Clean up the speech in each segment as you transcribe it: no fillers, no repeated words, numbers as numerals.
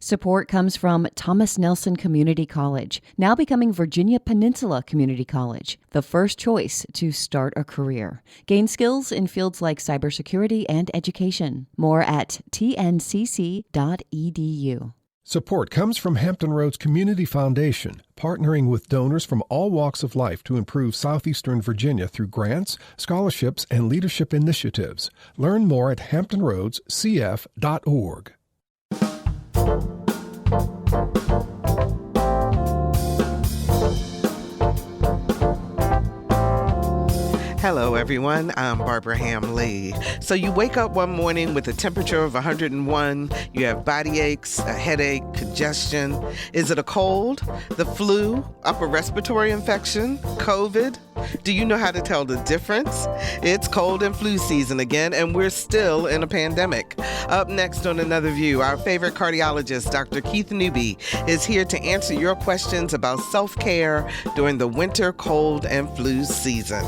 Support comes from Thomas Nelson Community College, now becoming Virginia Peninsula Community College, the first choice to start a career. Gain skills in fields like cybersecurity and education. More at tncc.edu. Support comes from Hampton Roads Community Foundation, partnering with donors from all walks of life to improve southeastern Virginia through grants, scholarships, and leadership initiatives. Learn more at hamptonroadscf.org. Hello, everyone. I'm Barbara Ham-Lee. So you wake up one morning with a temperature of 101. You have body aches, a headache, congestion. Is it a cold, the flu, upper respiratory infection, COVID? Do you know how to tell the difference? It's cold and flu season again, and we're still in a pandemic. Up next on Another View, our favorite cardiologist, Dr. Keith Newby, is here to answer your questions about self-care during the winter cold and flu season.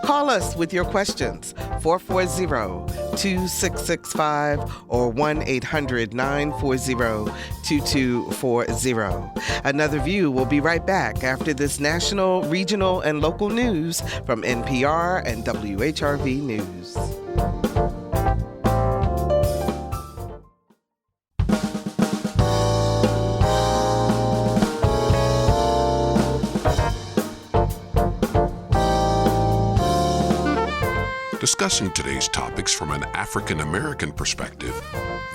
Call us with your questions, 440-2665 or 1-800-940-2240. Another View will be right back after this national, regional, and local news from NPR and WHRV News. Discussing today's topics from an African-American perspective,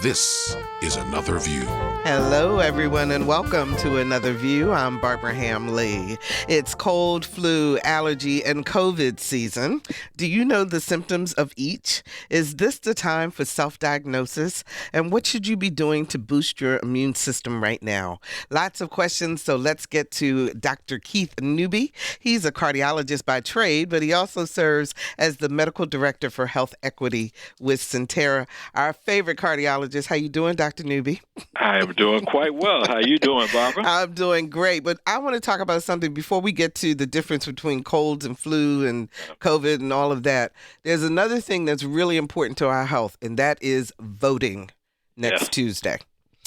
this is Another View. Hello, everyone, and welcome to Another View. I'm Barbara Ham-Lee. It's cold, flu, allergy, and COVID season. Do you know the symptoms of each? Is this the time for self-diagnosis? And what should you be doing to boost your immune system right now? Lots of questions, so let's get to Dr. Keith Newby. He's a cardiologist by trade, but he also serves as the medical director for health equity with Sentara. Our favorite cardiologist. How you doing, Dr. Newby? I am doing quite well. How you doing, Barbara? I'm doing great, but I want to talk about something before we get to the difference between colds and flu and COVID and all of that. There's another thing that's really important to our health, and that is voting next Tuesday.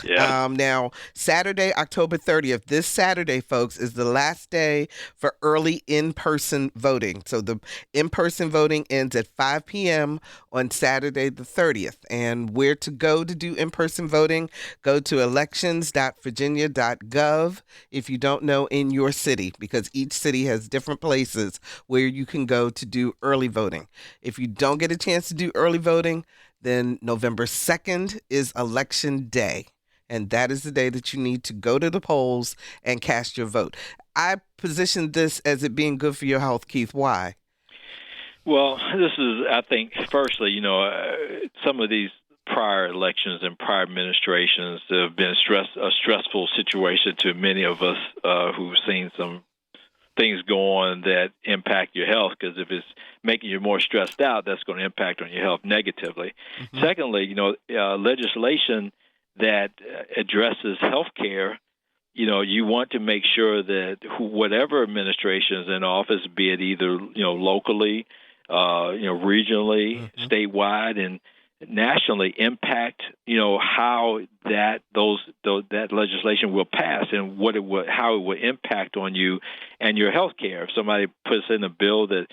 Yeah. Now, Saturday, October 30th, this Saturday, folks, is the last day for early in-person voting. So the in-person voting ends at 5 p.m. on Saturday the 30th. And where to go to do in-person voting, go to elections.virginia.gov if you don't know in your city, because each city has different places where you can go to do early voting. If you don't get a chance to do early voting, then November 2nd is Election Day. And that is the day that you need to go to the polls and cast your vote. I position this as it being good for your health, Keith. Why? Well, this is, I think, firstly, some of these prior elections and prior administrations have been a stressful situation to many of us who've seen some things go on that impact your health, because if it's making you more stressed out, that's going to impact on your health negatively. Mm-hmm. Secondly, legislation that addresses health care, you want to make sure that whatever administration is in office, be it either, locally, regionally, statewide, and nationally, impact, how that legislation will pass and how it will impact on you and your health care. If somebody puts in a bill that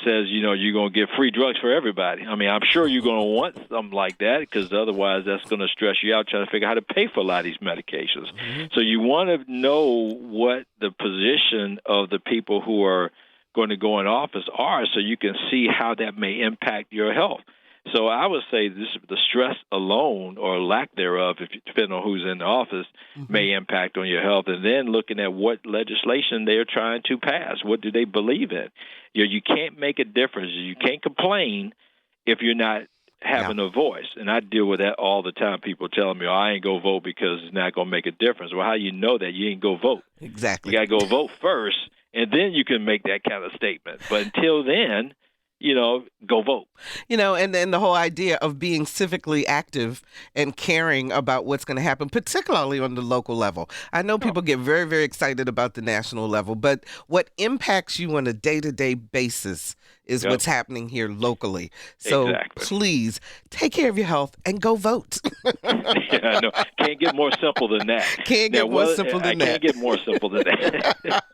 says, you're going to get free drugs for everybody. I mean, I'm sure you're going to want something like that, because otherwise that's going to stress you out trying to figure out how to pay for a lot of these medications. Mm-hmm. So you want to know what the position of the people who are going to go in office are, so you can see how that may impact your health. So I would say the stress alone, or lack thereof, depending on who's in the office, may impact on your health. And then looking at what legislation they're trying to pass. What do they believe in? You can't make a difference. You can't complain if you're not having a voice. And I deal with that all the time. People telling me, I ain't go vote because it's not going to make a difference. Well, how you know that? You ain't go vote. Exactly. You got to go vote first, and then you can make that kind of statement. But until then, go vote. And then the whole idea of being civically active and caring about what's going to happen, particularly on the local level. I know people get very, very excited about the national level, but what impacts you on a day-to-day basis is what's happening here locally. So please take care of your health and go vote. Yeah, no, can't get more simple than that. Can't get more simple than that. Can't get more simple than that.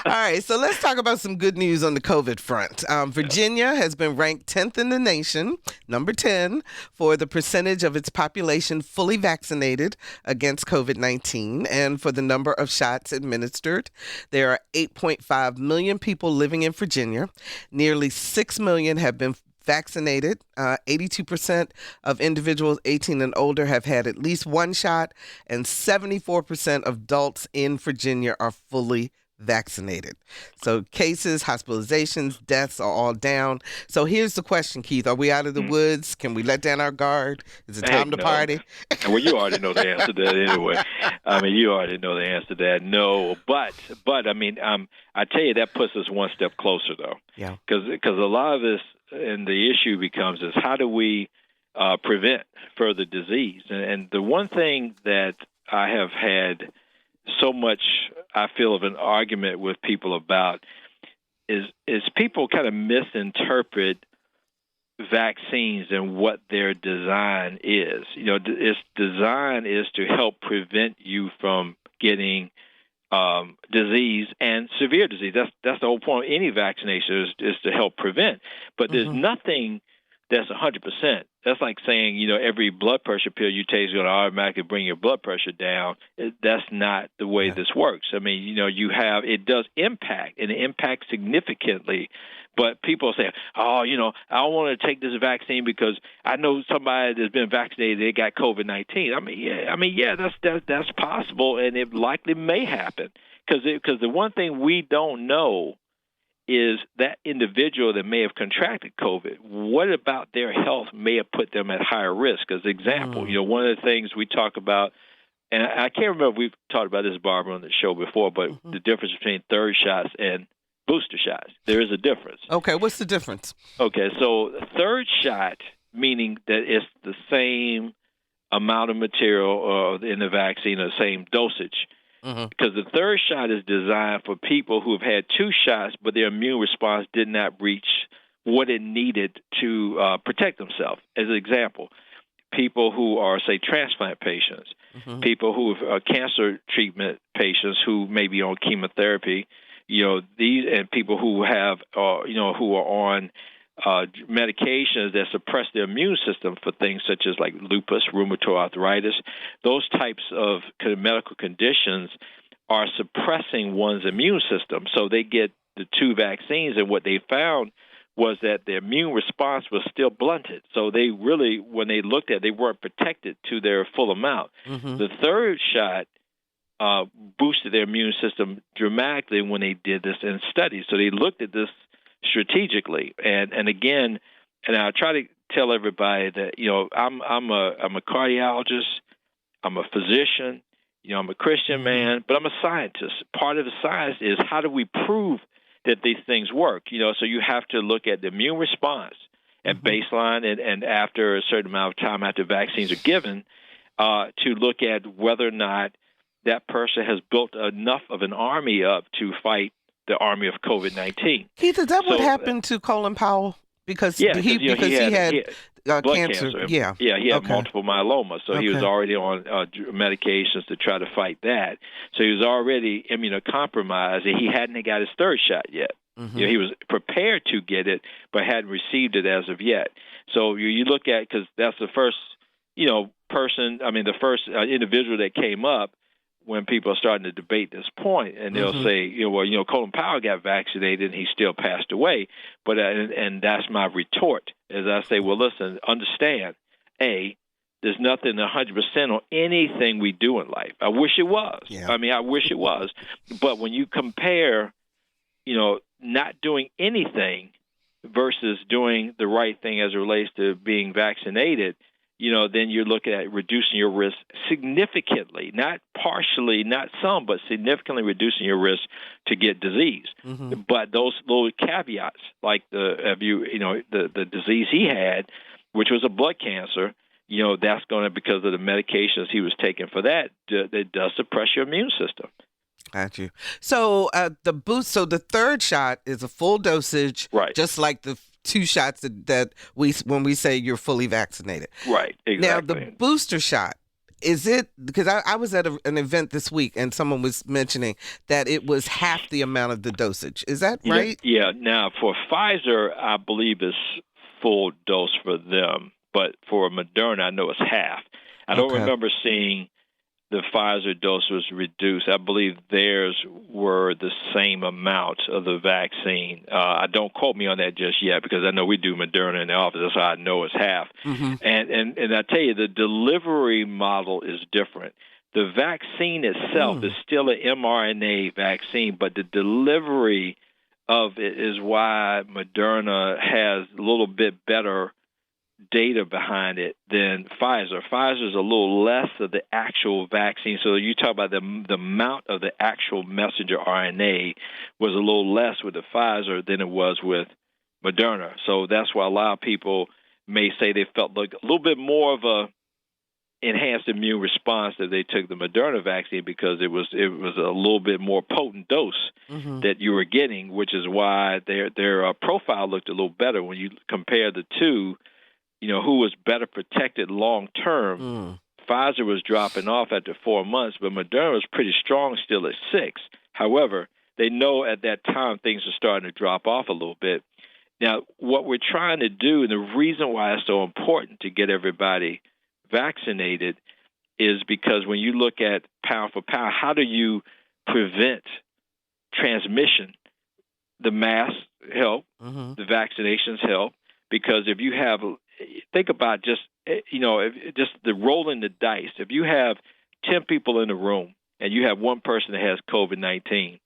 All right, so let's talk about some good news on the COVID front. Virginia has been ranked 10th in the nation, number 10, for the percentage of its population fully vaccinated against COVID-19 and for the number of shots administered. There are 8.5 million people living in Virginia. Nearly 6 million have been vaccinated. 82% of individuals 18 and older have had at least one shot, and 74% of adults in Virginia are fully vaccinated. So cases, hospitalizations, deaths are all down. So here's the question, Keith. Are we out of the woods? Can we let down our guard? Is it time to party? Well, you already know the answer to that anyway. I mean, you already know the answer to that. No, but I mean, I tell you, that puts us one step closer, though. Yeah. Because a lot of this, and the issue becomes is how do we prevent further disease? And the one thing that I have had so much, I feel, of an argument with people about is people kind of misinterpret vaccines and what their design is. You know, its design is to help prevent you from getting disease and severe disease. That's the whole point of any vaccination is to help prevent. But there's nothing that's 100%. That's like saying, you know, every blood pressure pill you take is going to automatically bring your blood pressure down. That's not the way this works. I mean, you know, it does impact, and it impacts significantly. But people say, oh, you know, I don't want to take this vaccine because I know somebody that's been vaccinated, they got COVID-19. I mean, yeah, that's possible, and it likely may happen because the one thing we don't know is that individual that may have contracted COVID, what about their health may have put them at higher risk? As an example, you know, one of the things we talk about, and I can't remember if we've talked about this, Barbara, on the show before, but the difference between third shots and booster shots. There is a difference. Okay, what's the difference? Okay, so third shot, meaning that it's the same amount of material in the vaccine, or the same dosage. Because the third shot is designed for people who have had two shots, but their immune response did not reach what it needed to protect themselves. As an example, people who are, say, transplant patients, people who are cancer treatment patients who may be on chemotherapy, you know, these, and people who have, you know, who are on medications that suppress the immune system for things such as like lupus, rheumatoid arthritis, those types of medical conditions are suppressing one's immune system. So they get the two vaccines, and what they found was that their immune response was still blunted. So they really, when they looked at it, they weren't protected to their full amount. The third shot boosted their immune system dramatically when they did this in studies. So they looked at this strategically, and again, and I try to tell everybody that, you know, I'm a cardiologist, I'm a physician, you know, I'm a Christian man, but I'm a scientist. Part of the science is how do we prove that these things work? You know, so you have to look at the immune response at baseline and after a certain amount of time after vaccines are given to look at whether or not that person has built enough of an army up to fight the army of COVID-19. Keith, is that what happened to Colin Powell? Because he had blood cancer. Yeah, he had multiple myeloma, so he was already on medications to try to fight that. So he was already immunocompromised, and he hadn't got his third shot yet. You know, he was prepared to get it, but hadn't received it as of yet. So you look at, because that's the first, you know, person. I mean, the first individual that came up when people are starting to debate this point, and they'll say, you know, well, you know, Colin Powell got vaccinated and he still passed away. But and that's my retort, as I say, well, listen, understand, there's nothing 100% on anything we do in life. I wish it was. Yeah. I mean, I wish it was. But when you compare, you know, not doing anything versus doing the right thing as it relates to being vaccinated, you know, then you're looking at reducing your risk significantly, not partially, not some, but significantly reducing your risk to get disease. But those little caveats, like the disease he had, which was a blood cancer, you know, that's going to, because of the medications he was taking for that, that does suppress your immune system. Got you. So the third shot is a full dosage, Right. just like the two shots that when we say you're fully vaccinated. Right, Now, exactly. the booster shot, is it, because I was at an event this week and someone was mentioning that it was half the amount of the dosage. Is that right? Yeah. Now, for Pfizer, I believe it's full dose for them, but for Moderna, I know it's half. I don't remember seeing the Pfizer dose was reduced. I believe theirs were the same amount of the vaccine. I don't quote me on that just yet because I know we do Moderna in the office. That's how I know it's half. Mm-hmm. And I tell you, the delivery model is different. The vaccine itself is still an mRNA vaccine, but the delivery of it is why Moderna has a little bit better data behind it than Pfizer. Pfizer is a little less of the actual vaccine. So you talk about the amount of the actual messenger RNA was a little less with the Pfizer than it was with Moderna. So that's why a lot of people may say they felt like a little bit more of a enhanced immune response that they took the Moderna vaccine because it was a little bit more potent dose that you were getting, which is why their profile looked a little better when you compare the two. You know, who was better protected long term. Pfizer was dropping off after 4 months, but Moderna was pretty strong still at 6. However, they know at that time things are starting to drop off a little bit. Now, what we're trying to do, and the reason why it's so important to get everybody vaccinated is because when you look at pound for pound, how do you prevent transmission? The masks help, the vaccinations help, because if you have think about just the rolling the dice. If you have 10 people in the room and you have one person that has COVID-19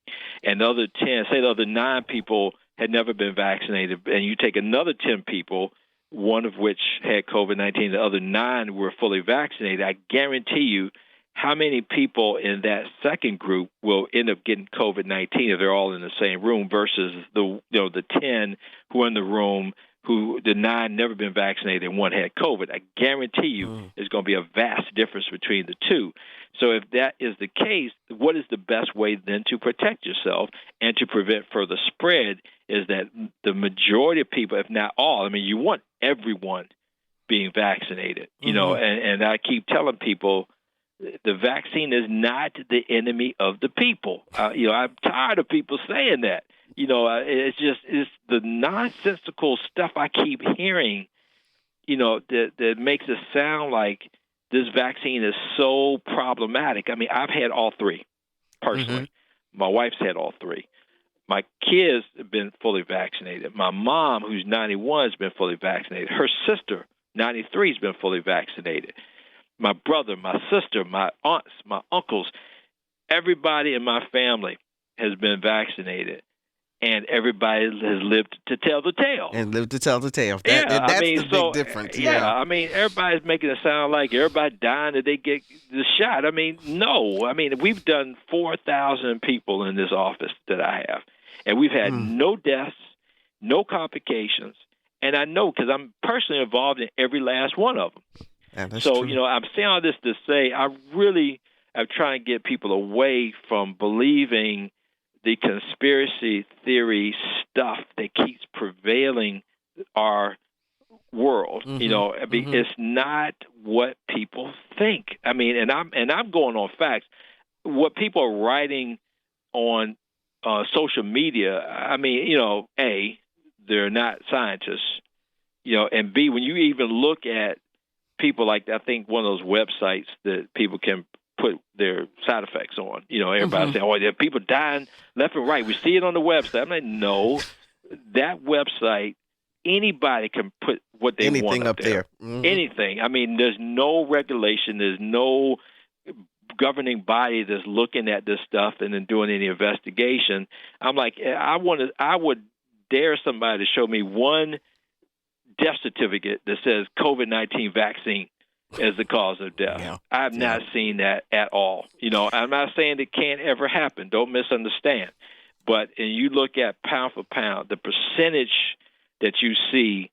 and the other 10, say the other 9 people had never been vaccinated, and you take another 10 people, one of which had COVID-19, the other 9 were fully vaccinated, I guarantee you how many people in that second group will end up getting COVID-19 if they're all in the same room versus the 10 who are in the room who the 9 never been vaccinated and 1 had COVID. I guarantee you there's going to be a vast difference between the two. So if that is the case, what is the best way then to protect yourself and to prevent further spread is that the majority of people, if not all, I mean, you want everyone being vaccinated, you know, and I keep telling people the vaccine is not the enemy of the people. I'm tired of people saying that. It's the nonsensical stuff I keep hearing, that makes it sound like this vaccine is so problematic. I mean, I've had all 3 personally. My wife's had all 3. My kids have been fully vaccinated. My mom, who's 91, has been fully vaccinated. Her sister, 93, has been fully vaccinated. My brother, my sister, my aunts, my uncles, everybody in my family has been vaccinated. And everybody has lived to tell the tale. That's the big difference. I mean, everybody's making it sound like everybody dying that they get the shot. I mean, no. I mean, we've done 4,000 people in this office that I have. And we've had no deaths, no complications. And I know because I'm personally involved in every last one of them. Yeah, so, true. I'm saying all this to say I really am trying to get people away from believing the conspiracy theory stuff that keeps prevailing our world. It's not what people think. I mean, and I'm going on facts. What people are writing on social media, I mean, A, they're not scientists, and B, when you even look at people like, I think one of those websites that people can put their side effects on. Everybody's saying, there are people dying left and right. We see it on the website. I'm like, no, that website, anybody can put what they want up there. Anything. I mean, there's no regulation. There's no governing body that's looking at this stuff and then doing any investigation. I'm like, I would dare somebody to show me one death certificate that says COVID-19 vaccine as the cause of death. Yeah. I've not seen that at all. I'm not saying it can't ever happen. Don't misunderstand. But and you look at pound for pound, the percentage that you see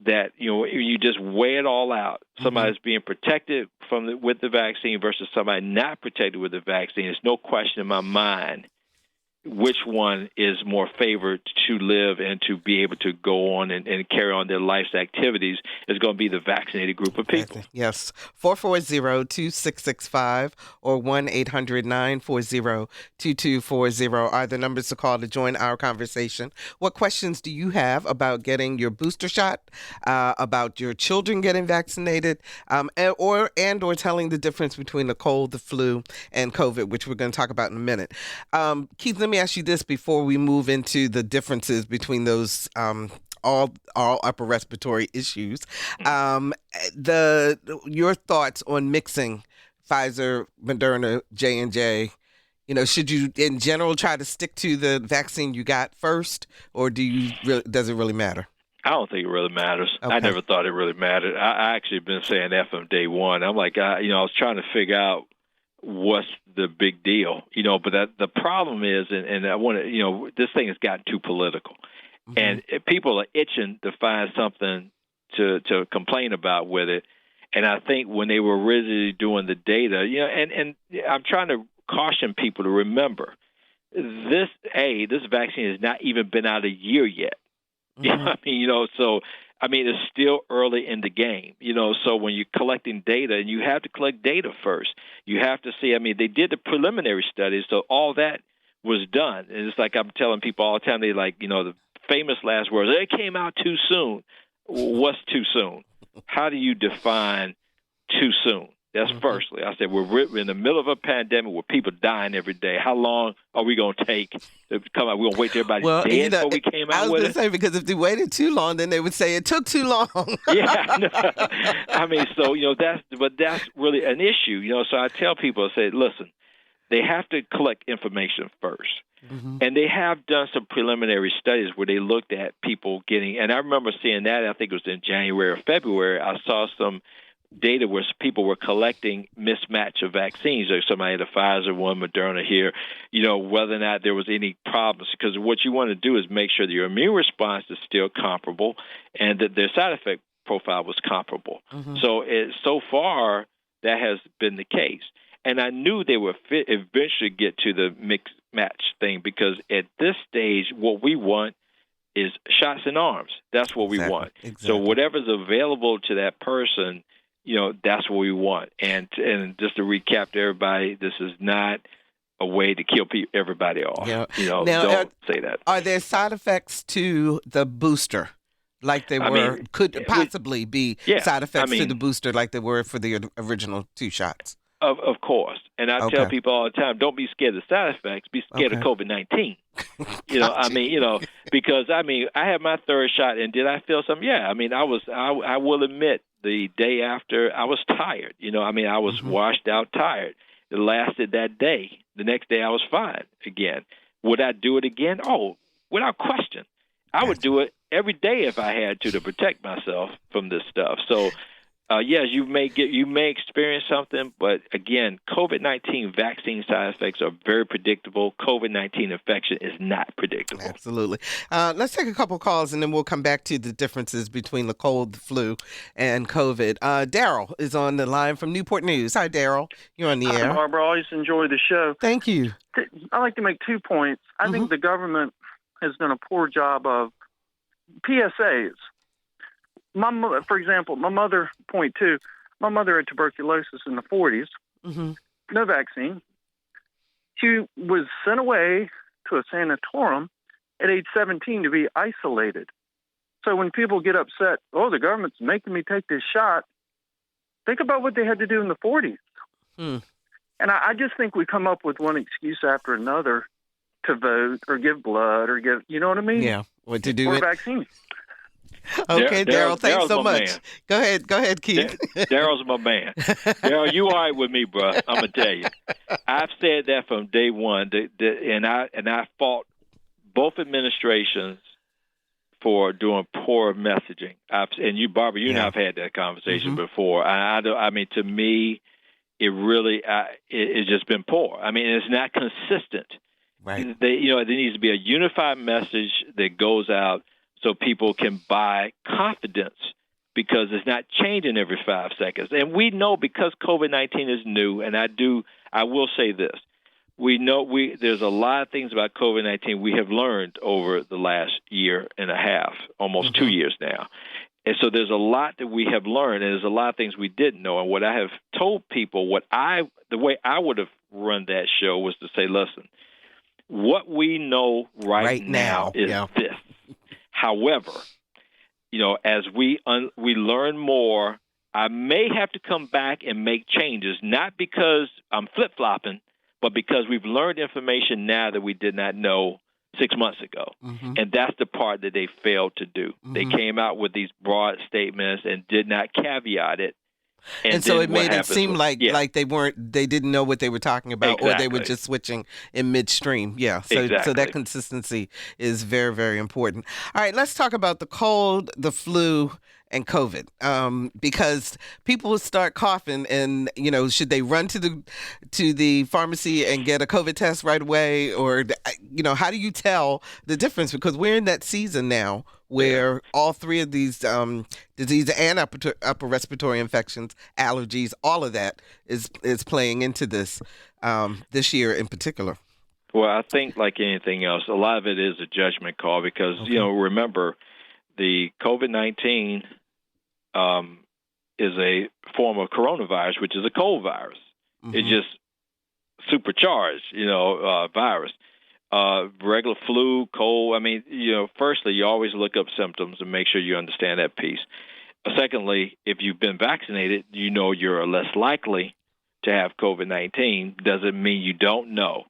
that, you just weigh it all out. Somebody's being protected with the vaccine versus somebody not protected with the vaccine. There's no question in my mind which one is more favored to live and to be able to go on and carry on their life's activities is going to be the vaccinated group of people. Yes. 440-2665 or 1-800-940-2240 are the numbers to call to join our conversation. What questions do you have about getting your booster shot, about your children getting vaccinated, or telling the difference between the cold, the flu, and COVID, which we're going to talk about in a minute. Keith, let me ask you this before we move into the differences between those all upper respiratory issues. Your thoughts on mixing Pfizer, Moderna, J&J. Should you in general try to stick to the vaccine you got first, or does it really matter? I don't think it really matters. Okay. I never thought it really mattered. I actually been saying that from day one. I'm like, I was trying to figure out what's the big deal, but the problem is, and I want to, this thing has gotten too political, and people are itching to find something to complain about with it. And I think when they were originally doing the data, and I'm trying to caution people to remember this vaccine has not even been out a year yet. So it's still early in the game, so when you're collecting data, and you have to collect data first, you have to see, they did the preliminary studies, so all that was done. And it's like I'm telling people all the time, they the famous last words, it came out too soon. What's too soon? How do you define too soon? That's firstly. I said, we're in the middle of a pandemic where people dying every day. How long are we going to take to come out? We're going to wait till everybody's dead before we came out with it? I was going to say, because if they waited too long, then they would say it took too long. Yeah. No. That's really an issue. So I tell people, I say, listen, they have to collect information first. And they have done some preliminary studies where they looked at people getting, and I remember seeing that, I think it was in January or February, I saw some data where people were collecting mismatch of vaccines. Like somebody had a Pfizer, one Moderna here, whether or not there was any problems. Because what you want to do is make sure that your immune response is still comparable and that their side effect profile was comparable. So far, that has been the case. And I knew they would eventually get to the mixed match thing, because at this stage, what we want is shots in arms. That's what we want. Exactly. So whatever's available to that person, that's what we want. And just to recap to everybody, this is not a way to kill everybody off. Yeah. Now, don't say that. Are there side effects to the booster? Like they could possibly be side effects to the booster like they were for the original 2 shots? Of course. And I tell people all the time, don't be scared of side effects. Be scared of COVID-19. Because I had my 3rd shot, and did I feel something? Yeah. I will admit, the day after, I was tired. I was washed out tired. It lasted that day. The next day, I was fine again. Would I do it again? Oh, without question. I would do it every day if I had to protect myself from this stuff. So, yes, you may experience something, but again, COVID-19 vaccine side effects are very predictable. COVID-19 infection is not predictable. Absolutely. Let's take a couple calls, and then we'll come back to the differences between the cold, the flu, and COVID. Daryl is on the line from Newport News. Hi, Daryl. You're on the air. Hi, Barbara. I always enjoy the show. Thank you. I'd like to make 2 points. I think the government has done a poor job of PSAs. For example, my mother, point 2, my mother had tuberculosis in the 40s, no vaccine. She was sent away to a sanatorium at age 17 to be isolated. So when people get upset, the government's making me take this shot, think about what they had to do in the 40s. And I just think we come up with one excuse after another to vote or give blood or give, you know what I mean? Yeah, what to do with vaccines. Okay, Daryl, thanks so much. Man. Go ahead, Keith. Daryl's my man. Daryl, you all right with me, bro? I'm gonna tell you. I've said that from day one, and I fought both administrations for doing poor messaging. And you, Barbara, you and I have had that conversation before. To me, it really it's just been poor. It's not consistent. Right. There needs to be a unified message that goes out, so people can buy confidence because it's not changing every 5 seconds. And we know because COVID-19 is new, and I will say this. We know there's a lot of things about COVID-19 we have learned over the last year and a half, almost 2 years now. And so there's a lot that we have learned, and there's a lot of things we didn't know. And what I have told people, the way I would have run that show was to say, listen, what we know right now is this. However, as we learn more, I may have to come back and make changes, not because I'm flip-flopping, but because we've learned information now that we did not know 6 months ago. And that's the part that they failed to do. They came out with these broad statements and did not caveat it. And so it made it seem like they didn't know what they were talking about, or they were just switching in midstream. Yeah. So that consistency is very, very important. All right, let's talk about the cold, the flu, and COVID, because people start coughing, and should they run to the pharmacy and get a COVID test right away, or how do you tell the difference? Because we're in that season now where all three of these disease and upper respiratory infections, allergies, all of that is playing into this this year in particular. Well, I think like anything else, a lot of it is a judgment call because remember the COVID-19 is a form of coronavirus, which is a cold virus. It's just supercharged, virus. Regular flu, cold. I mean, firstly, you always look up symptoms and make sure you understand that piece. Secondly, if you've been vaccinated, you're less likely to have COVID-19. Doesn't mean you don't know.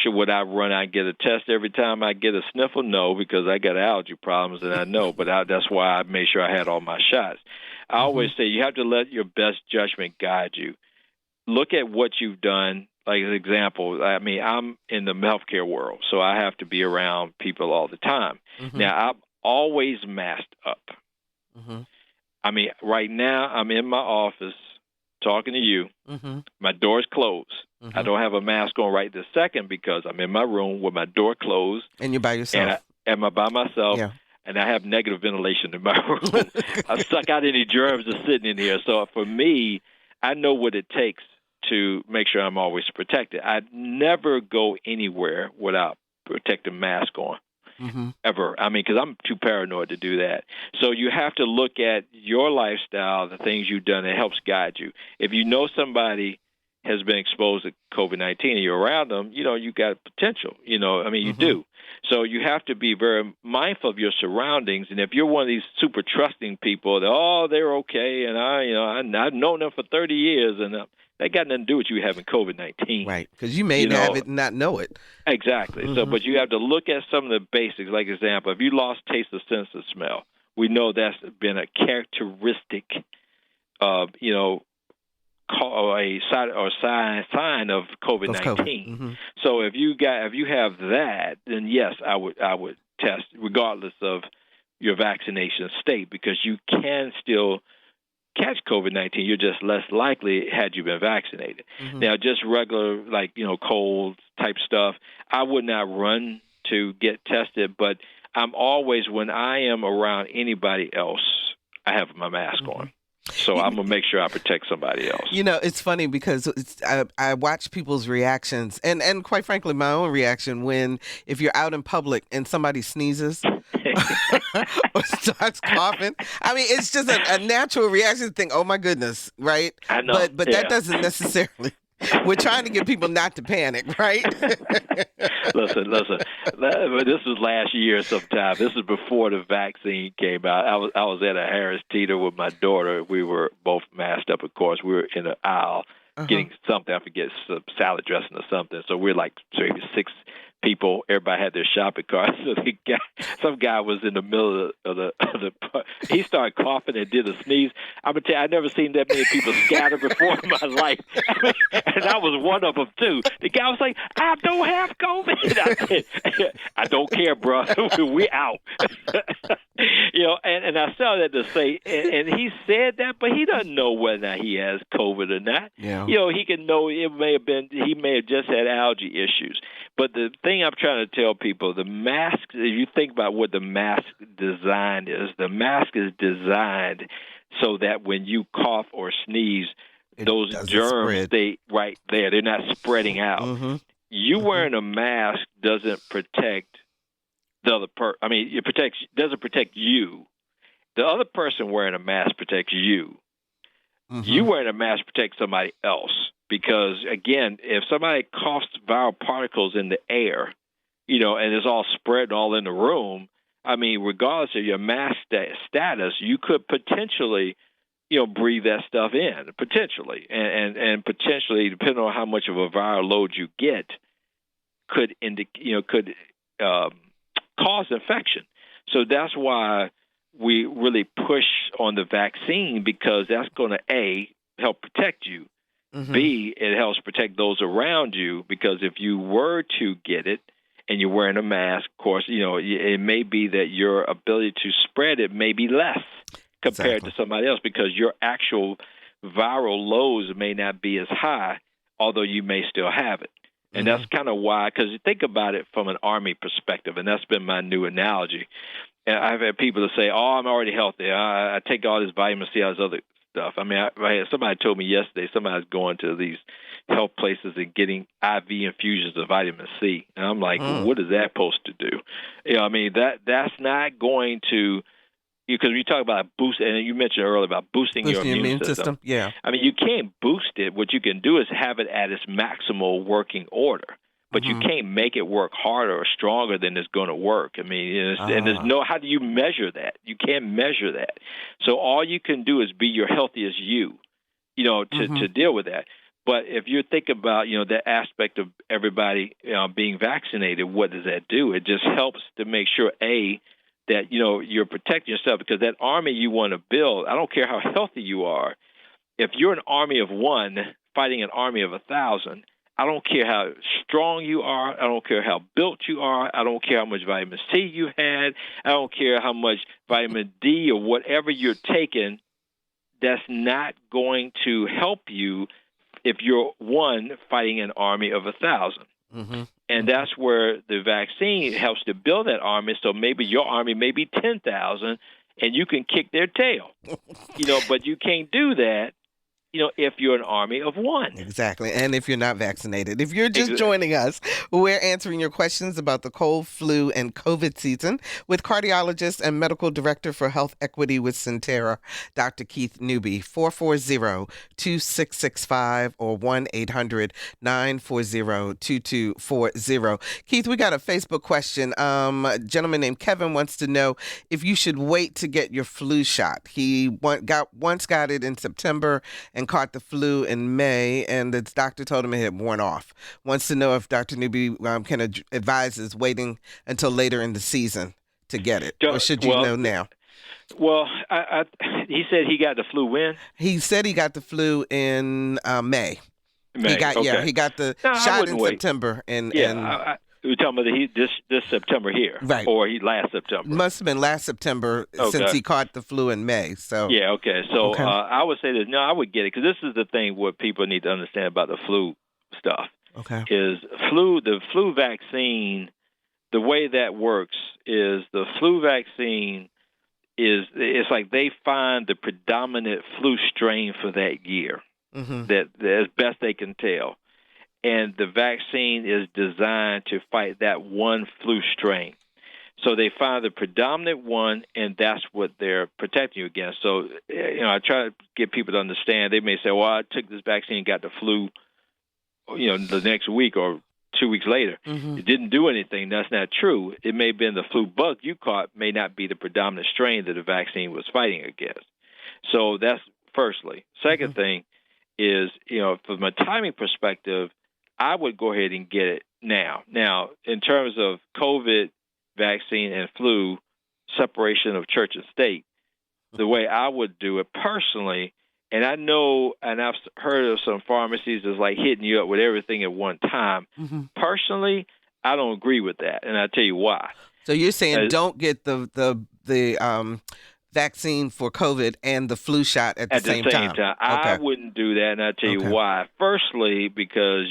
Would I run out and get a test every time I get a sniffle? No, because I got allergy problems and I know, but that's why I made sure I had all my shots. I always say you have to let your best judgment guide you. Look at what you've done. Like an example, I mean, I'm in the healthcare world, so I have to be around people all the time. Now, I'm always masked up. I mean, right now I'm in my office talking to you. My door's closed. I don't have a mask on right this second because I'm in my room with my door closed. And you're by yourself. And I'm by myself. Yeah. And I have negative ventilation in my room. I suck out any germs that's sitting in here. So for me, I know what it takes to make sure I'm always protected. I never go anywhere without protective mask on. Ever. I mean, because I'm too paranoid to do that. So you have to look at your lifestyle, the things you've done that helps guide you. If you know somebody has been exposed to COVID-19 and you're around them, you got potential. You do. So you have to be very mindful of your surroundings. And if you're one of these super trusting people that, they're okay, and I've known them for 30 years, and that got nothing to do with you having COVID-19. Right, because you may have it and not know it. Exactly. So, but you have to look at some of the basics. Like example, if you lost taste or sense of smell, we know that's been a characteristic of, a sign of COVID-19. So if you have that, then yes, I would test regardless of your vaccination state, because you can still catch COVID-19. You're just less likely had you been vaccinated. Now, just regular cold type stuff, I would not run to get tested, but I'm always, when I am around anybody else, I have my mask on. So I'm going to make sure I protect somebody else. It's funny because I watch people's reactions and quite frankly, my own reaction if you're out in public and somebody sneezes or starts coughing. I mean, it's just a natural reaction to think, oh my goodness, right? I know. But that doesn't necessarily. We're trying to get people not to panic, right? Listen. This was last year sometime. This is before the vaccine came out. I was at a Harris Teeter with my daughter. We were both masked up, of course. We were in an aisle getting something. I forget, some salad dressing or something. So we're like maybe 6 people. Everybody had their shopping carts. So some guy was in the middle of the he started coughing and did a sneeze. I'm gonna tell you, I've never seen that many people scatter before in my life. And I was one of them too. The guy was like, "I don't have COVID." I said, "I don't care, bro. We're out." And I saw that to say, and he said that, but he doesn't know whether he has COVID or not. Yeah. He can know he may have just had allergy issues. But the thing I'm trying to tell people, the mask, if you think about what the mask design is, the mask is designed so that when you cough or sneeze, those germs stay right there. They're not spreading out. Mm-hmm. You wearing a mask doesn't protect the other person. I mean, doesn't protect you. The other person wearing a mask protects you. Mm-hmm. You wearing a mask protects somebody else. Because, again, if somebody coughs viral particles in the air, and it's all spread all in the room, I mean, regardless of your mask status, you could potentially, breathe that stuff in, potentially. And potentially, depending on how much of a viral load you get, could cause infection. So that's why we really push on the vaccine, because that's going to, A, help protect you. Mm-hmm. B, it helps protect those around you, because if you were to get it and you're wearing a mask, of course, it may be that your ability to spread it may be less compared to somebody else, because your actual viral loads may not be as high, although you may still have it. And that's kind of why, because think about it from an Army perspective, and that's been my new analogy. And I've had people that say, "Oh, I'm already healthy. I take all this vitamin C, all this other stuff." I mean, somebody told me yesterday somebody's going to these health places and getting IV infusions of vitamin C, and I'm like, what is that supposed to do? I mean, that's not going to, because when you talk about boost, and you mentioned earlier about boosting your immune system. Yeah, I mean, you can't boost it. What you can do is have it at its maximal working order. But you can't make it work harder or stronger than it's going to work. I mean, and there's how do you measure that? You can't measure that. So all you can do is be your healthiest you, to deal with that. But if you're thinking about, that aspect of everybody being vaccinated, what does that do? It just helps to make sure, A, that, you're protecting yourself, because that army you want to build, I don't care how healthy you are. If you're an army of one fighting an army of 1,000, I don't care how strong you are. I don't care how built you are. I don't care how much vitamin C you had. I don't care how much vitamin D or whatever you're taking. That's not going to help you if you're one fighting an army of 1,000. Mm-hmm. And that's where the vaccine helps to build that army. So maybe your army may be 10,000, and you can kick their tail. But you can't do that, if you're an army of one. Exactly. And if you're not vaccinated. If you're just joining us, we're answering your questions about the cold, flu, and COVID season with cardiologist and medical director for health equity with Sentara, Dr. Keith Newby. 440-2665 or 1-800-940-2240. Keith, we got a Facebook question. A gentleman named Kevin wants to know if you should wait to get your flu shot. He once got it in September and caught the flu in May, and the doctor told him it had worn off. Wants to know if Dr. Newby can advise waiting until later in the season to get it, or should you know now? Well, he said he got the flu when? He said he got the flu in May. He got the shot in September. We're talking about this September here, right? Or last September? Must have been last September, since he caught the flu in May. So okay. So I would say that I would get it, because this is the thing what people need to understand about the flu stuff. Okay, is the flu vaccine? The way that works is the flu vaccine it's like they find the predominant flu strain for that year, that as best they can tell. And the vaccine is designed to fight that one flu strain. So they find the predominant one, and that's what they're protecting you against. So, I try to get people to understand. They may say, well, I took this vaccine and got the flu, the next week or 2 weeks later. It didn't do anything. That's not true. It may have been the flu bug you caught may not be the predominant strain that the vaccine was fighting against. So that's firstly. Second thing is, from a timing perspective, I would go ahead and get it now. Now, in terms of COVID vaccine and flu, separation of church and state, the way I would do it personally, and I know, and I've heard of some pharmacies that's like hitting you up with everything at one time. Personally, I don't agree with that, and I'll tell you why. So you're saying don't get the vaccine for COVID and the flu shot at the same time. I wouldn't do that, and I'll tell you why. Firstly, because,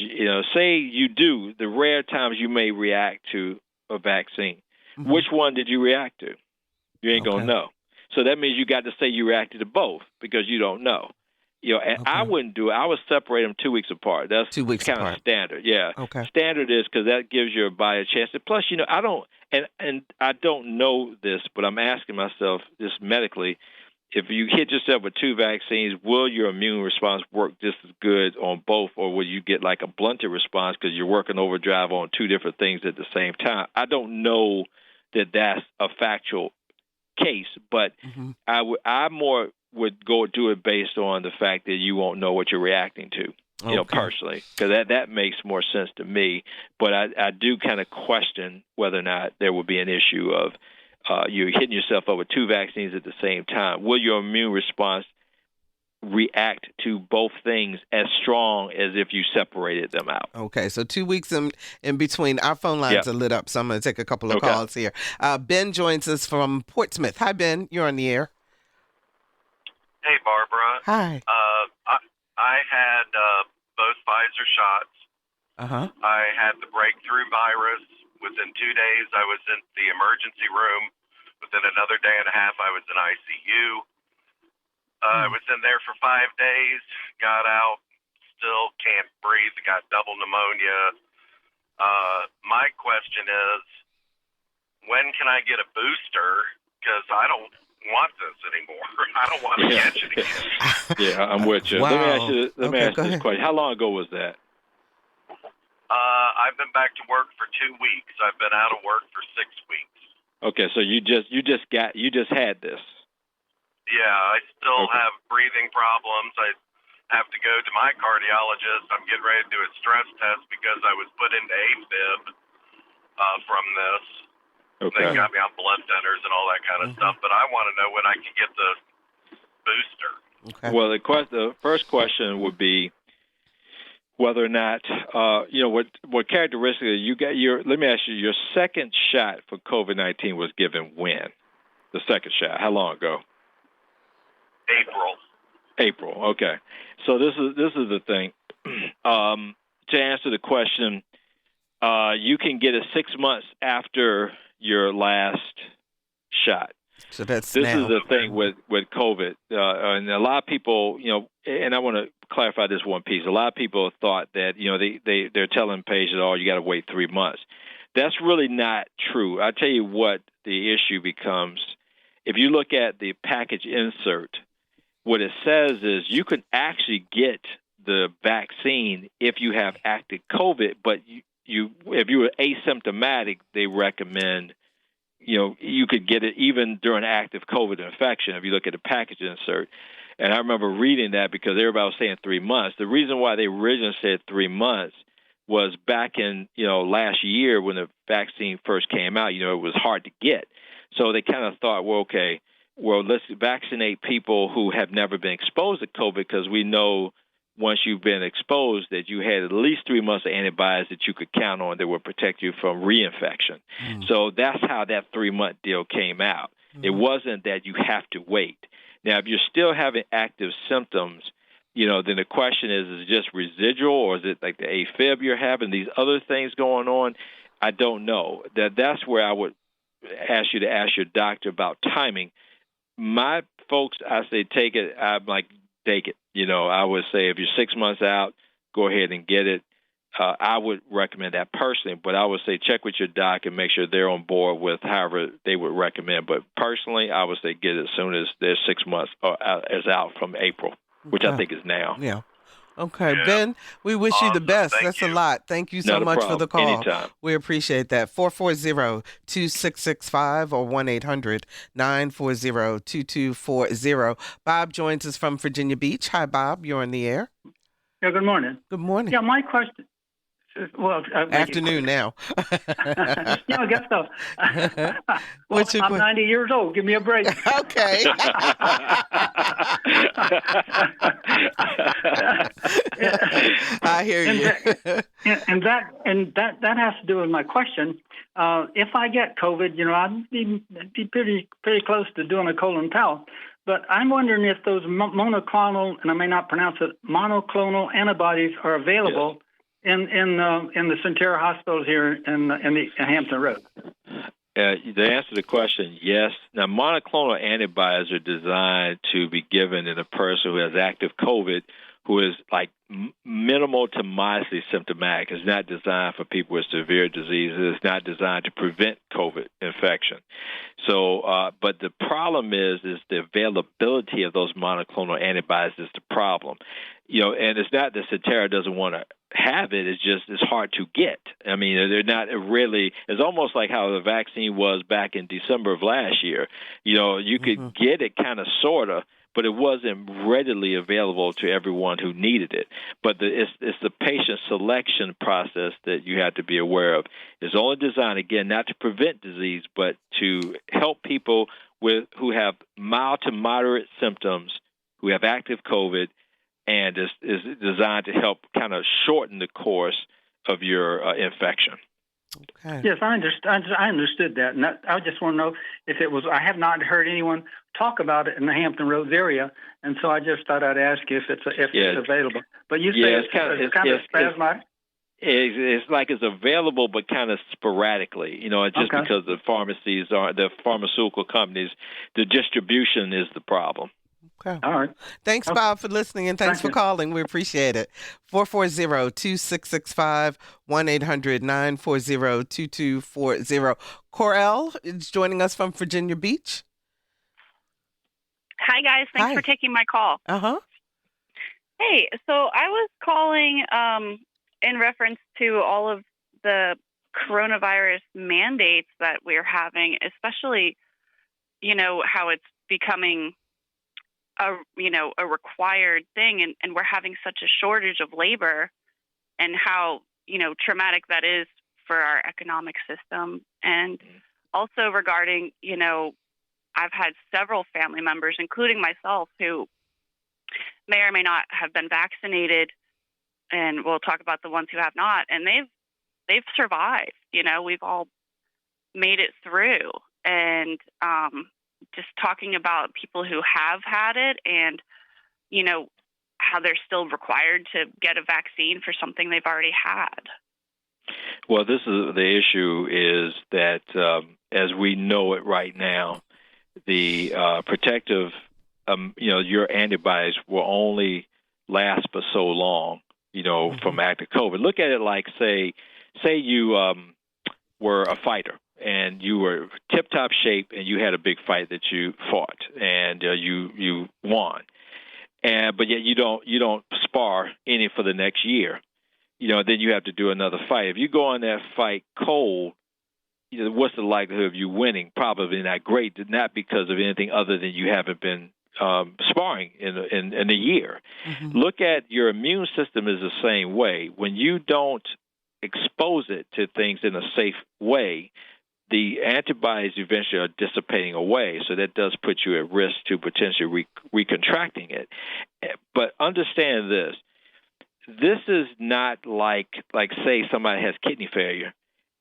say you do, the rare times you may react to a vaccine. Mm-hmm. Which one did you react to? You ain't going to know. So that means you got to say you reacted to both because you don't know. And I wouldn't do it. I would separate them 2 weeks apart. That's 2 weeks kind apart. of standard. Yeah. Okay. Standard is because that gives your body a chance. And plus, I don't, and I don't know this, but I'm asking myself this medically. If you hit yourself with 2 vaccines, will your immune response work just as good on both, or will you get like a blunted response because you're working overdrive on 2 different things at the same time? I don't know that that's a factual case, but I more would go do it based on the fact that you won't know what you're reacting to, personally, because that makes more sense to me. But I do kind of question whether or not there would be an issue of you're hitting yourself up with 2 vaccines at the same time. Will your immune response react to both things as strong as if you separated them out? Okay, so 2 weeks in between. Our phone lines are lit up, so I'm going to take a couple of calls here. Ben joins us from Portsmouth. Hi, Ben. You're on the air. Hey, Barbara. Hi. I had both Pfizer shots. I had the breakthrough virus. Within 2 days, I was in the emergency room. Within another day and a half, I was in ICU. I was in there for 5 days, got out, still can't breathe, got double pneumonia. My question is, when can I get a booster? Because I don't want this anymore. I don't want to catch it again. Yeah, I'm with you. Wow. Let me ask you this question. How long ago was that? I've been back to work for 2 weeks. I've been out of work for 6 weeks. Okay, so you just had this. Yeah, I still have breathing problems. I have to go to my cardiologist. I'm getting ready to do a stress test because I was put into AFib from this. They got me on blood thinners and all that kind of stuff. But I want to know when I can get the booster. Okay. Well, the first question would be whether or not, what characteristically you got let me ask you, your second shot for COVID-19 was given when? The second shot, how long ago? April. Okay. So this is the thing. To answer the question, you can get it 6 months after your last shot. So this is the thing with COVID, and a lot of people, and I want to clarify this one piece. A lot of people thought that they're telling patients, you got to wait 3 months. That's really not true. I tell you what the issue becomes. If you look at the package insert, what it says is you can actually get the vaccine if you have active COVID, but if you were asymptomatic, they recommend, you could get it even during active COVID infection if you look at the package insert. And I remember reading that because everybody was saying 3 months. The reason why they originally said 3 months was back in, last year when the vaccine first came out, it was hard to get. So they kind of thought, let's vaccinate people who have never been exposed to COVID because we know once you've been exposed that you had at least 3 months of antibodies that you could count on that would protect you from reinfection. So that's how that 3 month deal came out. It wasn't that you have to wait. Now, if you're still having active symptoms, then the question is it just residual or is it like the AFib you're having, these other things going on? I don't know. That's where I would ask you to ask your doctor about timing. My folks, I say take it. I'm like, take it. I would say if you're 6 months out, go ahead and get it. I would recommend that personally, but I would say check with your doc and make sure they're on board with however they would recommend. But personally, I would say get it as soon as they're 6 months is out from April, which I think is now. Yeah. Okay, yeah. Ben, we wish you the best. That's a lot. Thank you so much for the call. Anytime. We appreciate that. 440-2665 or 1-800-940-2240. Bob joins us from Virginia Beach. Hi, Bob. You're on the air. Yeah, good morning. Good morning. Yeah, my question. Well, Afternoon now. Yeah, I guess so. Well, What's your I'm 90 years old. Give me a break. Okay. I hear you. And that has to do with my question. If I get COVID, I'd be pretty close to doing a colon tau. But I'm wondering if those monoclonal, and I may not pronounce it, monoclonal antibodies are available in the Sentara hospitals here in Hampton Road. The answer to the question, yes. Now, monoclonal antibodies are designed to be given in a person who has active COVID who is like minimal to modestly symptomatic. It's not designed for people with severe diseases. It's not designed to prevent COVID infection. So, but the problem is the availability of those monoclonal antibodies is the problem. And it's not that Sentara doesn't want to have it. It's just it's hard to get. I mean, they're not really. It's almost like how the vaccine was back in December of last year. You could get it kind of, sort of, but it wasn't readily available to everyone who needed it. But it's the patient selection process that you have to be aware of. It's only designed, again, not to prevent disease, but to help people who have mild to moderate symptoms, who have active COVID, and is designed to help kind of shorten the course of your infection. Okay. Yes, I understood that, and I just want to know if it was. I have not heard anyone talk about it in the Hampton Roads area, and so I just thought I'd ask you if it's available. But you say it's kind of spasmodic. It's like it's available, but kind of sporadically. Just because the pharmaceutical companies, the distribution is the problem. Okay. All right. Thanks, Bob, for listening, and thanks for calling. We appreciate it. 440-2665, 1-800-940-2240. Corel is joining us from Virginia Beach. Hi, guys. Thanks for taking my call. Uh-huh. Hey, so I was calling in reference to all of the coronavirus mandates that we're having, especially, how it's becoming a required thing, and we're having such a shortage of labor, and how, traumatic that is for our economic system. And also regarding, I've had several family members, including myself, who may or may not have been vaccinated, and we'll talk about the ones who have not, and they've survived. We've all made it through. And just talking about people who have had it, and how they're still required to get a vaccine for something they've already had. Well, the issue is that as we know it right now, the protective, your antibodies will only last for so long, from active COVID. Look at it like, say you were a fighter, and you were tip-top shape, and you had a big fight that you fought, and you won, but yet you don't spar any for the next year. Then you have to do another fight. If you go on that fight cold, what's the likelihood of you winning? Probably not great, not because of anything other than you haven't been sparring in a year. Mm-hmm. Look at your immune system is the same way. When you don't expose it to things in a safe way, the antibodies eventually are dissipating away, so that does put you at risk to potentially recontracting it. But understand this. This is not like say somebody has kidney failure,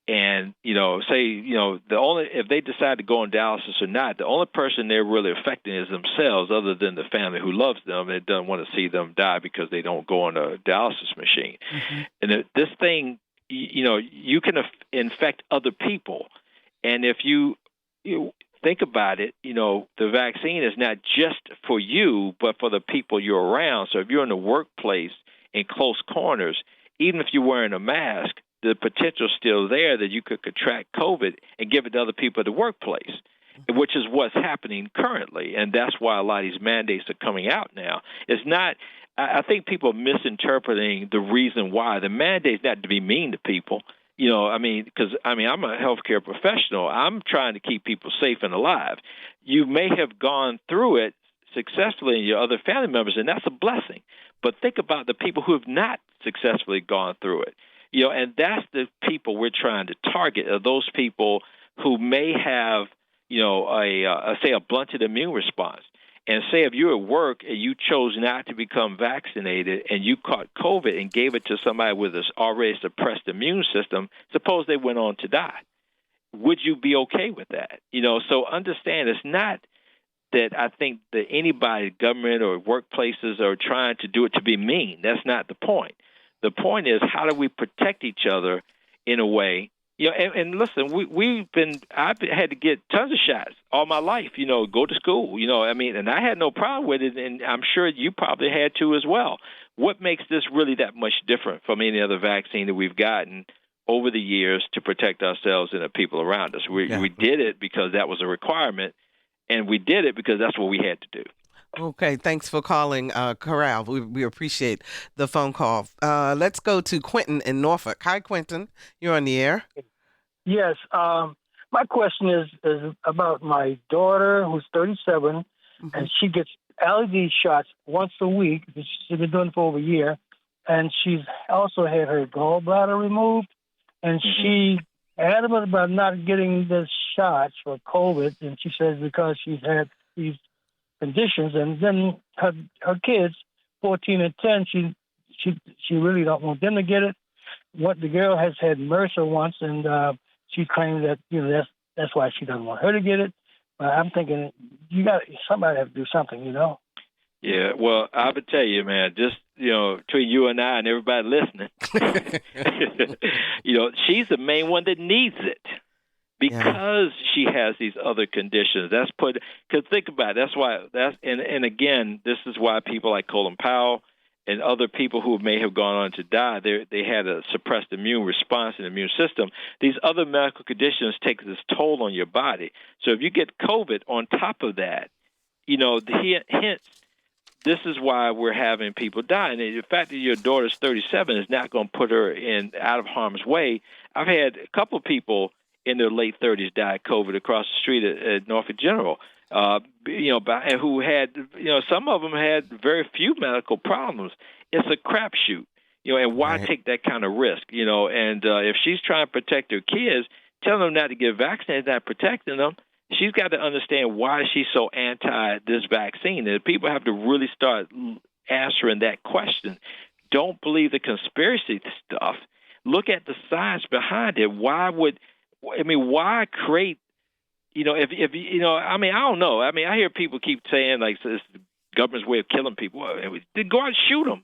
and if they decide to go on dialysis or not, the only person they're really affecting is themselves, other than the family who loves them and doesn't want to see them die because they don't go on a dialysis machine. Mm-hmm. And this thing, you can infect other people. And if you think about it, the vaccine is not just for you, but for the people you're around. So if you're in the workplace in close corners, even if you're wearing a mask, the potential is still there that you could contract COVID and give it to other people at the workplace, which is what's happening currently. And that's why a lot of these mandates are coming out now. It's not, I think people are misinterpreting the reason why. The mandate's not to be mean to people. Because I'm a healthcare professional. I'm trying to keep people safe and alive. You may have gone through it successfully in your other family members, and that's a blessing. But think about the people who have not successfully gone through it. And that's the people we're trying to target, are those people who may have, a blunted immune response. And say if you're at work and you chose not to become vaccinated and you caught COVID and gave it to somebody with an already suppressed immune system, suppose they went on to die. Would you be okay with that? So understand it's not that I think that anybody, government or workplaces, are trying to do it to be mean. That's not the point. The point is, how do we protect each other in a way? And listen, I've had to get tons of shots all my life, go to school, and I had no problem with it, and I'm sure you probably had to as well. What makes this really that much different from any other vaccine that we've gotten over the years to protect ourselves and the people around us? We did it because that was a requirement, and we did it because that's what we had to do. Okay, thanks for calling, Corral. We appreciate the phone call. Let's go to Quentin in Norfolk. Hi, Quentin. You're on the air. Yes. My question is about my daughter, who's 37, and she gets allergy shots once a week. She's been doing it for over a year. And she's also had her gallbladder removed. And she adamant about not getting the shots for COVID. And she says because she's had these conditions, and then her kids, 14 and 10, she really don't want them to get it. What the girl has had MRSA once, and she claims that that's why she doesn't want her to get it. But I'm thinking somebody have to do something, Yeah, well, I would tell you, man, just between you and I and everybody listening, she's the main one that needs it. Because she has these other conditions. Because think about it, and again, this is why people like Colin Powell and other people who may have gone on to die, they had a suppressed immune response in the immune system. These other medical conditions take this toll on your body. So if you get COVID on top of that, hence, this is why we're having people die. And the fact that your daughter's 37 is not going to put her out of harm's way. I've had a couple of people in their late 30s died COVID across the street at Norfolk General, who had, some of them had very few medical problems. It's a crapshoot, and why take that kind of risk, and if she's trying to protect her kids, telling them not to get vaccinated, not protecting them, she's got to understand why she's so anti this vaccine. And people have to really start answering that question. Don't believe the conspiracy stuff. Look at the science behind it. Why create, I don't know. I hear people keep saying, like, it's the government's way of killing people. Go out and shoot them.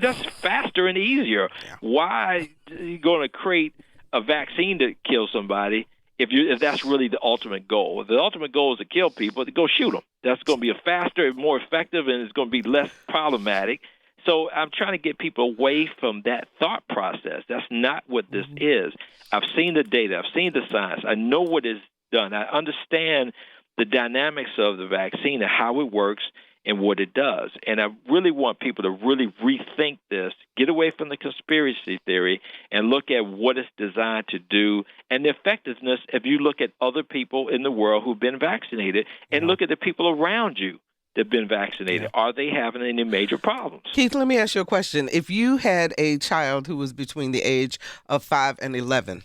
That's faster and easier. Why are you going to create a vaccine to kill somebody if that's really the ultimate goal? If the ultimate goal is to kill people, then go shoot them. That's going to be a faster, more effective, and it's going to be less problematic. So I'm trying to get people away from that thought process. That's not what this is. I've seen the data. I've seen the science. I know what is done. I understand the dynamics of the vaccine and how it works and what it does. And I really want people to really rethink this, get away from the conspiracy theory, and look at what it's designed to do and the effectiveness if you look at other people in the world who've been vaccinated and look at the people around you that have been vaccinated. Are they having any major problems? Keith, let me ask you a question. If you had a child who was between the age of 5 and 11,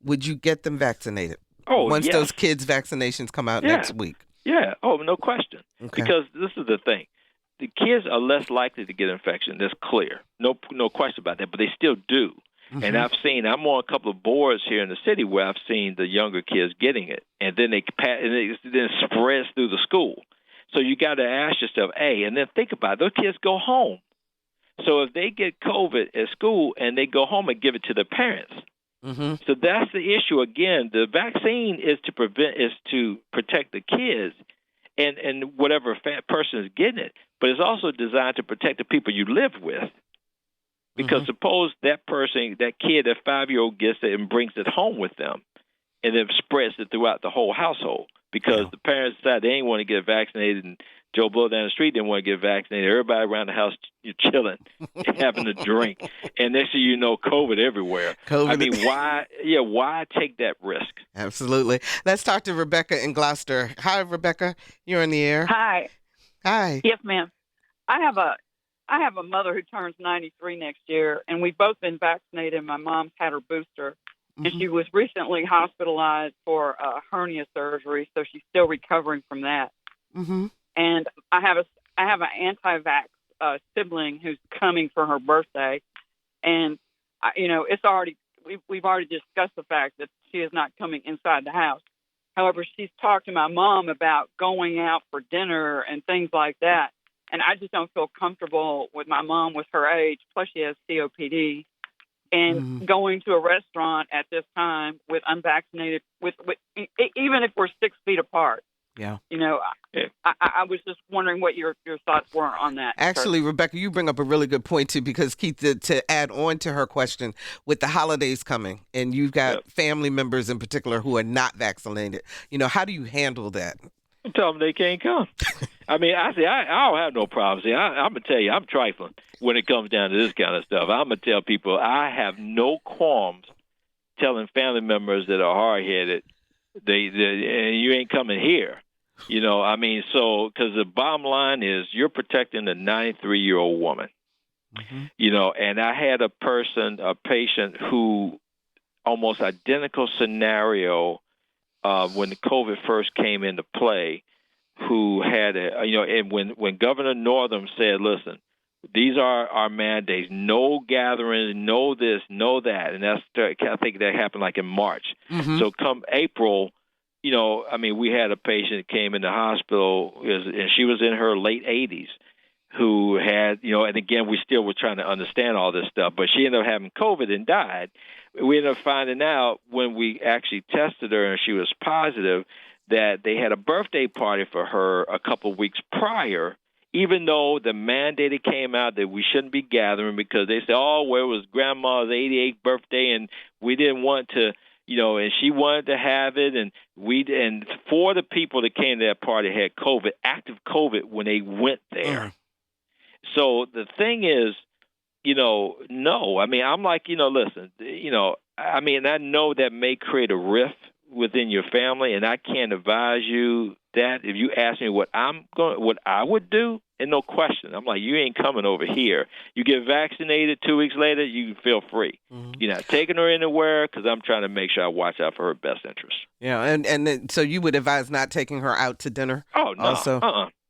would you get them vaccinated? Once those kids' vaccinations come out next week? Yeah. Oh, no question. Okay. Because this is the thing. The kids are less likely to get infection. That's clear. No question about that, but they still do. Mm-hmm. And I'm on a couple of boards here in the city where I've seen the younger kids getting it, and then it spreads through the school. So you got to ask yourself, and then think about it. Those kids go home. So if they get COVID at school and they go home and give it to their parents, so that's the issue. Again, the vaccine is to protect the kids and whatever fat person is getting it, but it's also designed to protect the people you live with. Because suppose that person, that kid, that 5-year-old gets it and brings it home with them, and then spreads it throughout the whole household. Because the parents decide they ain't want to get vaccinated, and Joe Blow down the street didn't want to get vaccinated. Everybody around the house, you're chilling, having a drink, and next thing you know, COVID everywhere. Why take that risk? Absolutely. Let's talk to Rebecca in Gloucester. Hi, Rebecca. You're in the air. Hi. Hi. Yes, ma'am. I have a I have a mother who turns 93 next year, and we've both been vaccinated. My mom's had her booster, and she was recently hospitalized for hernia surgery, so she's still recovering from that. And I have an anti-vax sibling who's coming for her birthday, and it's already we've already discussed the fact that she is not coming inside the house. However, she's talked to my mom about going out for dinner and things like that. And I just don't feel comfortable with my mom with her age, plus she has COPD, and going to a restaurant at this time with unvaccinated, with even if we're 6 feet apart. Yeah. I was just wondering what your thoughts were on that. Actually, Rebecca, you bring up a really good point, too, because, Keith, to add on to her question, with the holidays coming, and you've got family members in particular who are not vaccinated, how do you handle that? Tell them they can't come. I mean, I don't have no problems. I'm going to tell you, I'm trifling when it comes down to this kind of stuff. I'm going to tell people I have no qualms telling family members that are hard-headed, you ain't coming here. Because the bottom line is you're protecting a 93-year-old woman. And I had a patient who almost identical scenario when the COVID first came into play, who had and when Governor Northam said, listen, these are our mandates, no gatherings, no this, no that. And I think that happened like in March. So come April, we had a patient that came in the hospital, and she was in her late 80s, who had, and again, we still were trying to understand all this stuff, but she ended up having COVID and died. We ended up finding out when we actually tested her and she was positive that they had a birthday party for her a couple of weeks prior, even though the mandate came out that we shouldn't be gathering because they said, it was grandma's 88th birthday and we didn't want to, and she wanted to have it. And four of the people that came to that party had COVID, active COVID, when they went there. So the thing is, no. I mean, I'm like, listen, I know that may create a rift within your family, and I can't advise you that. If you ask me what I would do, and no question, I'm like, you ain't coming over here. You get vaccinated 2 weeks later, you feel free. You're not taking her anywhere because I'm trying to make sure I watch out for her best interest. Yeah, and then, so you would advise not taking her out to dinner? Oh, no. Also?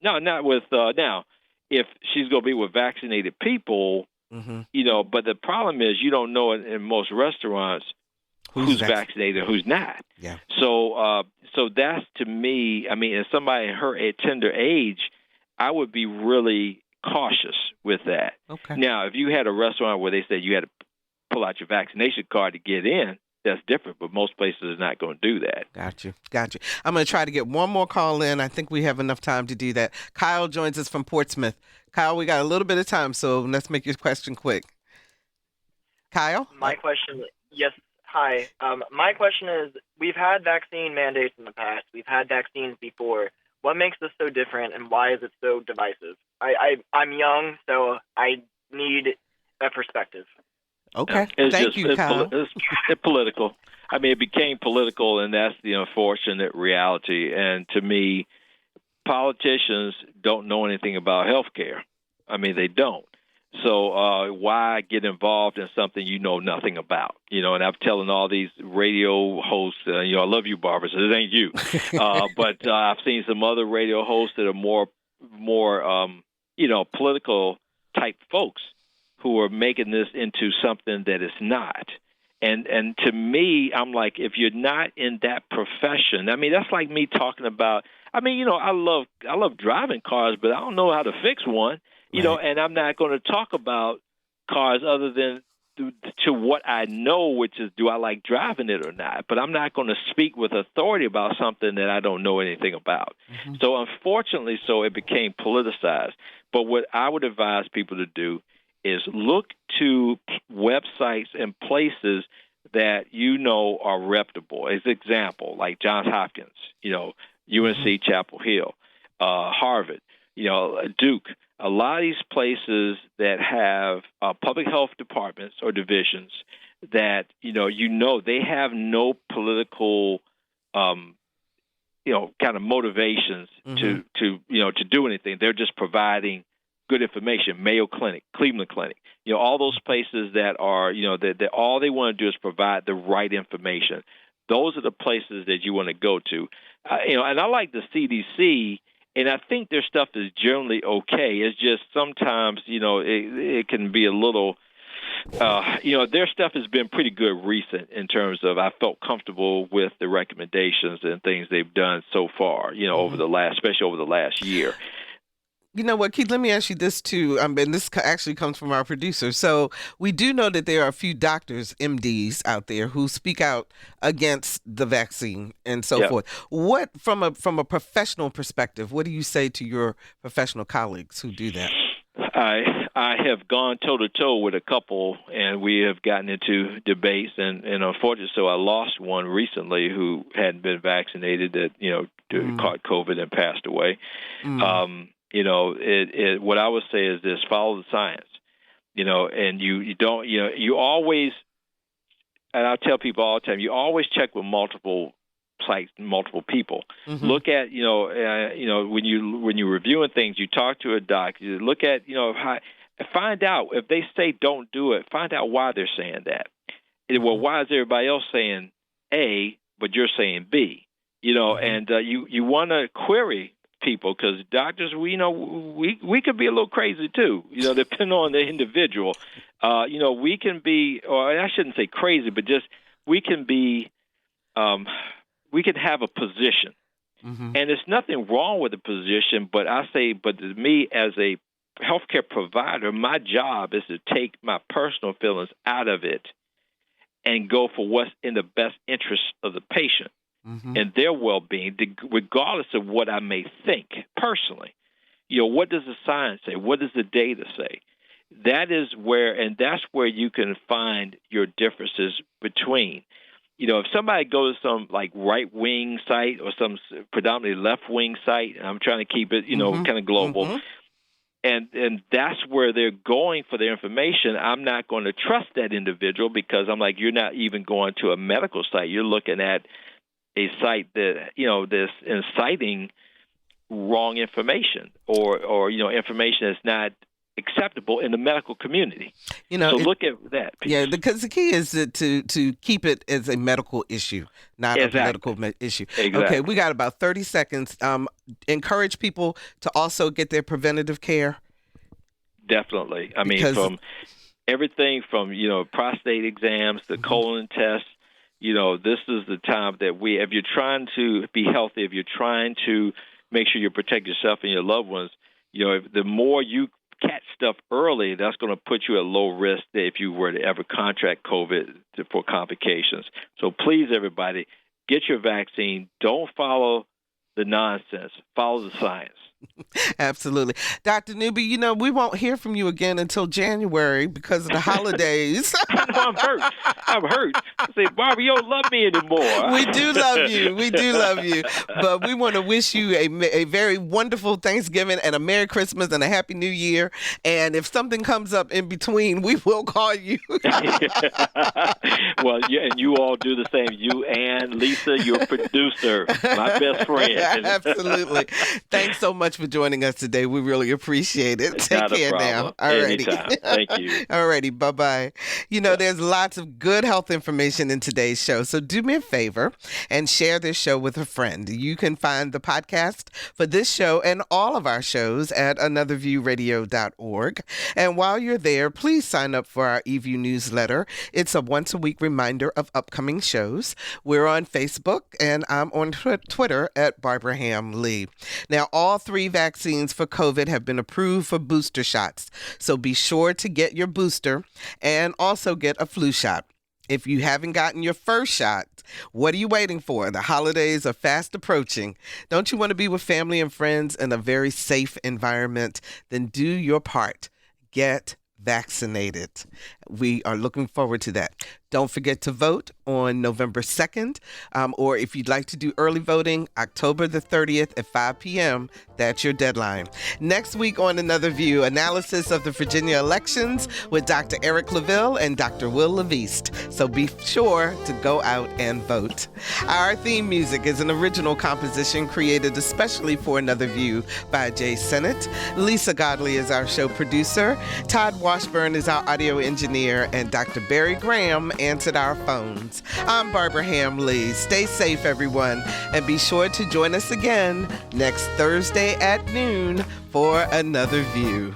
No, not with, now, if she's going to be with vaccinated people, but the problem is you don't know in most restaurants who's vaccinated and who's not. Yeah. So that's, to me, as somebody in her tender age, I would be really cautious with that. Okay. Now, if you had a restaurant where they said you had to pull out your vaccination card to get in, that's different, but most places are not going to do that. Got you. I'm going to try to get one more call in. I think we have enough time to do that. Kyle joins us from Portsmouth. Kyle, we got a little bit of time, so let's make your question quick. Kyle? My question, yes, hi. My question is, we've had vaccine mandates in the past. We've had vaccines before. What makes this so different, and why is it so divisive? I'm young, so I need a perspective. Okay. Thank you, Kyle. It's political. It became political, and that's the unfortunate reality. And to me, politicians don't know anything about health care. They don't. So why get involved in something you know nothing about? And I'm telling all these radio hosts, I love you, Barbara, so it ain't you. But I've seen some other radio hosts that are more political type folks who are making this into something that it's not. And to me, I'm like, if you're not in that profession, that's like me talking about, I love driving cars, but I don't know how to fix one, and I'm not going to talk about cars other than to what I know, which is, do I like driving it or not? But I'm not going to speak with authority about something that I don't know anything about. So unfortunately, it became politicized. But what I would advise people to do is look to websites and places that are reputable. As example, like Johns Hopkins, UNC Chapel Hill, Harvard, Duke. A lot of these places that have public health departments or divisions that they have no political kind of motivations to do anything. They're just providing good information. Mayo Clinic, Cleveland Clinic, all those places that are, that all they want to do is provide the right information. Those are the places that you want to go to. And I like the CDC, and I think their stuff is generally okay. It's just sometimes, it can be a little, their stuff has been pretty good recent in terms of I felt comfortable with the recommendations and things they've done so far, especially over the last year. You know what, Keith, let me ask you this too, and this actually comes from our producer. So we do know that there are a few doctors, MDs out there who speak out against the vaccine and so forth. What, from a professional perspective, what do you say to your professional colleagues who do that? I have gone toe-to-toe with a couple, and we have gotten into debates, and unfortunately, so I lost one recently who hadn't been vaccinated that, caught COVID and passed away. What I would say is this: follow the science, and you don't, you always, and I tell people all the time, you always check with multiple sites, multiple people. Look at, when you're reviewing things, you talk to a doc, you look at, find out if they say don't do it, find out why they're saying that. Well, why is everybody else saying A, but you're saying B? And you want to query people, because doctors, we could be a little crazy too, depending on the individual. We can be, or I shouldn't say crazy, but just we can be, we can have a position. And there's nothing wrong with the position, but to me as a healthcare provider, my job is to take my personal feelings out of it and go for what's in the best interest of the patient. And their well-being, regardless of what I may think personally. What does the science say? What does the data say? That's where you can find your differences between. If somebody goes to some like right-wing site or some predominantly left-wing site, and I'm trying to keep it, kind of global, and that's where they're going for their information, I'm not going to trust that individual, because I'm like, you're not even going to a medical site. You're looking at a site that, that's inciting wrong information or information that's not acceptable in the medical community. So look at that piece. Yeah, because the key is to keep it as a medical issue, not a political issue. Exactly. Okay, we got about 30 seconds. Encourage people to also get their preventative care. Definitely. I mean, from everything from, prostate exams, the colon tests, this is the time that if you're trying to be healthy, if you're trying to make sure you protect yourself and your loved ones, the more you catch stuff early, that's going to put you at low risk if you were to ever contract COVID for complications. So please, everybody, get your vaccine. Don't follow the nonsense. Follow the science. Absolutely. Dr. Newby, we won't hear from you again until January because of the holidays. I'm hurt. I say, Barbara, you don't love me anymore. We do love you. But we want to wish you a very wonderful Thanksgiving and a Merry Christmas and a Happy New Year. And if something comes up in between, we will call you. Well, and you all do the same. You and Lisa, your producer, my best friend. Absolutely. Thanks so much for joining us today. We really appreciate it. Take care now. All righty. Thank you. All righty. Bye-bye. There's lots of good health information in today's show. So do me a favor and share this show with a friend. You can find the podcast for this show and all of our shows at anotherviewradio.org. And while you're there, please sign up for our eView newsletter. It's a once-a-week reminder of upcoming shows. We're on Facebook, and I'm on Twitter at Barbara Ham Lee. Now, all 3 vaccines for COVID have been approved for booster shots. So be sure to get your booster and also get a flu shot. If you haven't gotten your first shot, what are you waiting for? The holidays are fast approaching. Don't you want to be with family and friends in a very safe environment? Then do your part. Get vaccinated. We are looking forward to that. Don't forget to vote on November 2nd, or if you'd like to do early voting, October the 30th at 5 p.m. That's your deadline. Next week on Another View, analysis of the Virginia elections with Dr. Eric LaVille and Dr. Will Leviste. So be sure to go out and vote. Our theme music is an original composition created especially for Another View by Jay Sennett. Lisa Godley is our show producer. Todd Washburn is our audio engineer, and Dr. Barry Graham answered our phones. I'm Barbara Ham-Lee. Stay safe, everyone, and be sure to join us again next Thursday at noon for Another View.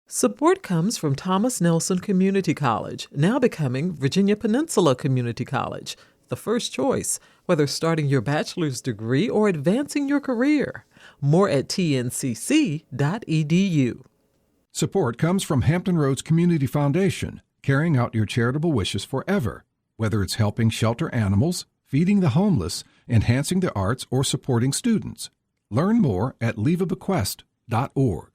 Support comes from Thomas Nelson Community College, now becoming Virginia Peninsula Community College, the first choice, whether starting your bachelor's degree or advancing your career. More at tncc.edu. Support comes from Hampton Roads Community Foundation, carrying out your charitable wishes forever, whether it's helping shelter animals, feeding the homeless, enhancing the arts, or supporting students. Learn more at leaveabequest.org.